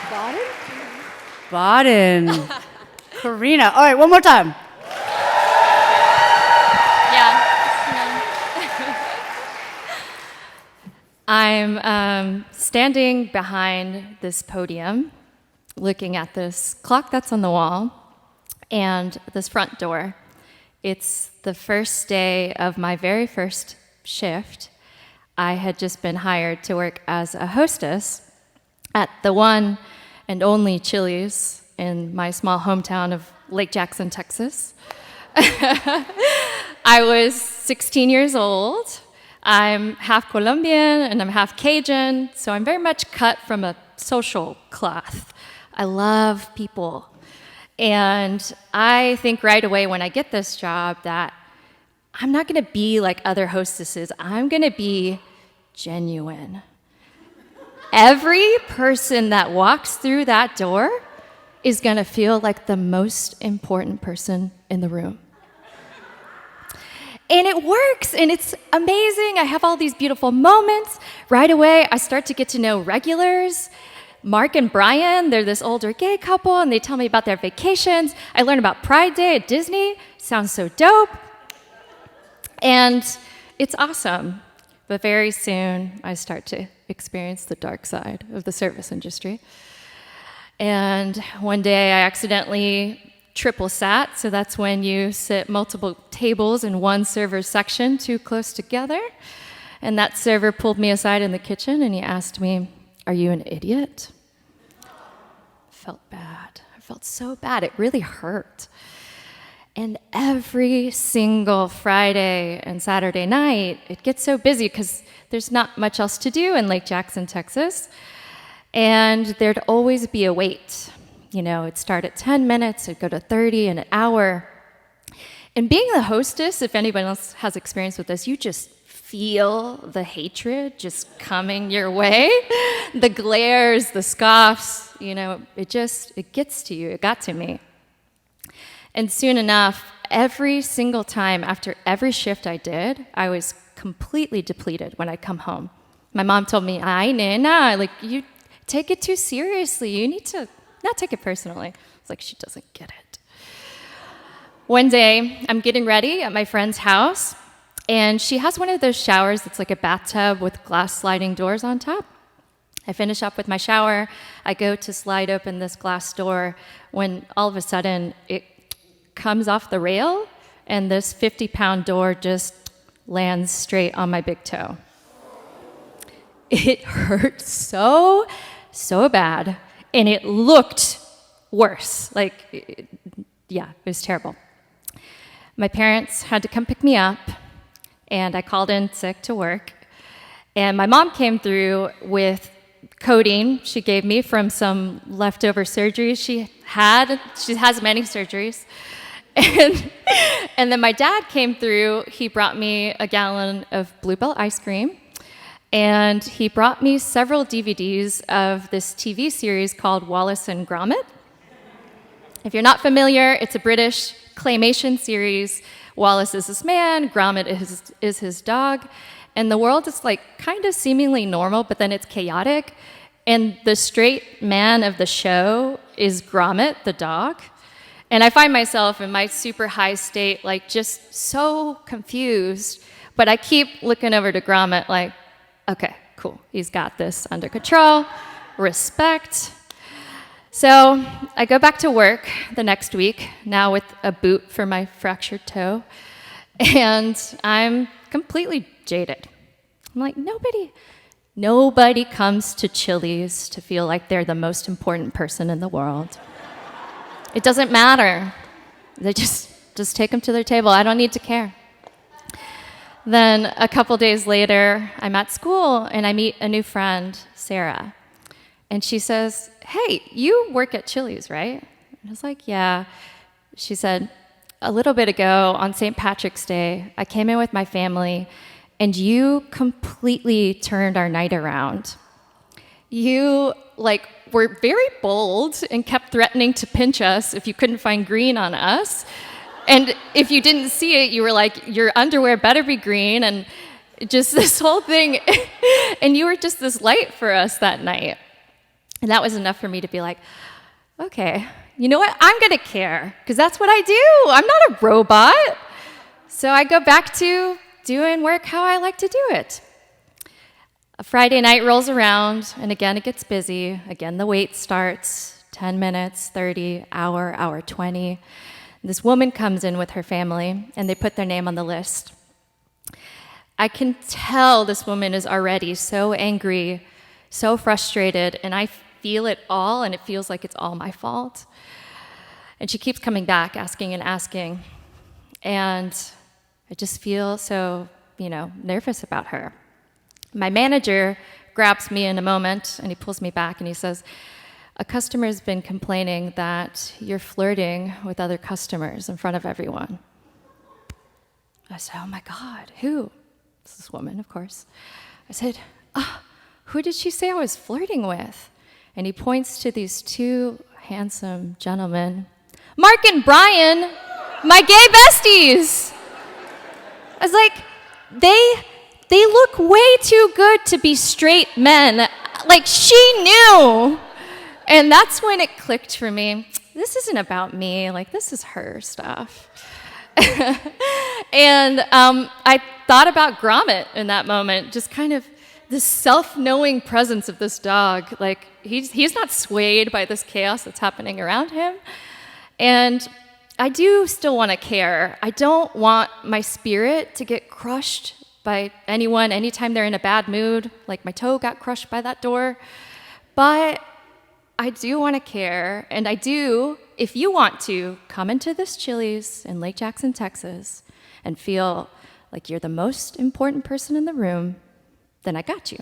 Baden? Baden. Karina. All right, one more time. Yeah. I'm standing behind this podium, looking at this clock that's on the wall and this front door. It's the first day of my very first shift. I had just been hired to work as a hostess at the one and only Chili's in my small hometown of Lake Jackson, Texas. I was 16 years old. I'm half Colombian and I'm half Cajun, so I'm very much cut from a social cloth. I love people. And I think right away when I get this job that I'm not going to be like other hostesses. I'm going to be genuine. Every person that walks through that door is going to feel like the most important person in the room. And it works, and it's amazing. I have all these beautiful moments. Right away, I start to get to know regulars. Mark and Brian, they're this older gay couple, and they tell me about their vacations. I learn about Pride Day at Disney. Sounds so dope. And it's awesome. But very soon, I start to experience the dark side of the service industry. And one day, I accidentally triple sat, so that's when you sit multiple tables in one server's section too close together. And that server pulled me aside in the kitchen, and he asked me, "Are you an idiot?" I felt bad. I felt so bad. It really hurt. And every single Friday and Saturday night, it gets so busy because there's not much else to do in Lake Jackson, Texas. And there'd always be a wait. You know, it'd start at 10 minutes, it'd go to 30, and an hour. And being the hostess, if anyone else has experience with this, you just feel the hatred just coming your way. The glares, the scoffs, you know, it gets to you. It got to me. And soon enough, every single time after every shift I did, I was completely depleted when I come home. My mom told me, "Ay, nena, like you take it too seriously. You need to not take it personally." It's like, she doesn't get it. One day, I'm getting ready at my friend's house, and she has one of those showers that's like a bathtub with glass sliding doors on top. I finish up with my shower. I go to slide open this glass door when all of a sudden it comes off the rail, and this 50-pound door just lands straight on my big toe. It hurt so bad, and it looked worse. It was terrible. My parents had to come pick me up, and I called in sick to work. And my mom came through with codeine she gave me from some leftover surgeries she had. She has many surgeries. And then my dad came through. He brought me a gallon of Bluebell ice cream, and he brought me several DVDs of this TV series called Wallace and Gromit. If you're not familiar, it's a British claymation series. Wallace is this man, Gromit is his dog, and the world is like kind of seemingly normal, but then it's chaotic. And the straight man of the show is Gromit, the dog. And I find myself in my super high state, like just so confused. But I keep looking over to Gromit like, okay, cool, he's got this under control, respect. So I go back to work the next week, now with a boot for my fractured toe. And I'm completely jaded. I'm like, nobody comes to Chili's to feel like they're the most important person in the world. It doesn't matter. They just take them to their table. I don't need to care. Then a couple days later, I'm at school and I meet a new friend, Sarah. And she says, "Hey, you work at Chili's, right?" And I was like, "Yeah." She said, "A little bit ago on St. Patrick's Day, I came in with my family and you completely turned our night around. You were very bold and kept threatening to pinch us if you couldn't find green on us. And if you didn't see it, you were like, your underwear better be green, and just this whole thing. And you were just this light for us that night." And that was enough for me to be like, okay, you know what? I'm going to care because that's what I do. I'm not a robot. So I go back to doing work how I like to do it. A Friday night rolls around, and again, it gets busy. Again, the wait starts, 10 minutes, 30, hour 20. This woman comes in with her family, and they put their name on the list. I can tell this woman is already so angry, so frustrated, and I feel it all, and it feels like it's all my fault. And she keeps coming back, asking and asking. And I just feel so, nervous about her. My manager grabs me in a moment, and he pulls me back, and he says, a customer's been complaining that you're flirting with other customers in front of everyone. I said, oh my God, who? This woman, of course. I said, who did she say I was flirting with? And he points to these two handsome gentlemen, Mark and Brian, my gay besties. I was like, they look way too good to be straight men. Like, she knew. And that's when it clicked for me. This isn't about me. Like, this is her stuff. And I thought about Gromit in that moment, just kind of this self-knowing presence of this dog. Like, he's not swayed by this chaos that's happening around him. And I do still want to care. I don't want my spirit to get crushed by anyone anytime they're in a bad mood, like my toe got crushed by that door. But I do want to care, and I do, if you want to, come into this Chili's in Lake Jackson, Texas, and feel like you're the most important person in the room, then I got you.